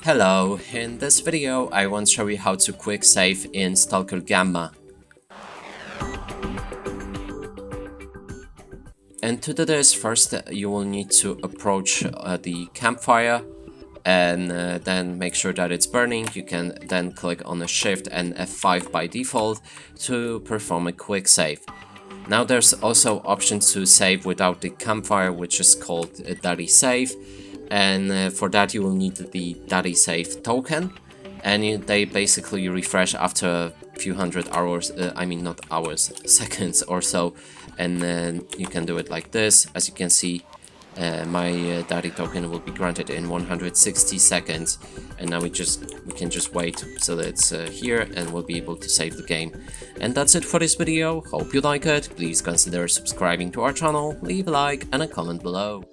Hello, in this video I want to show you how to quick save in Stalker Gamma. And to do this, first you will need to approach the campfire and then make sure that it's burning. You can then click on a Shift and F5 by default to perform a quick save. Now there's also option to save without the campfire, which is called Daddy Save, and for that you will need the Daddy Save token, and they basically refresh after a few hundred hours, I mean not hours, seconds or so, and then you can do it like this. As you can see, my Daddy token will be granted in 160 seconds, and now we can just wait so that it's here, and we'll be able to save the game. And that's it for this video. Hope you like it. Please consider subscribing to our channel, leave a like and a comment below.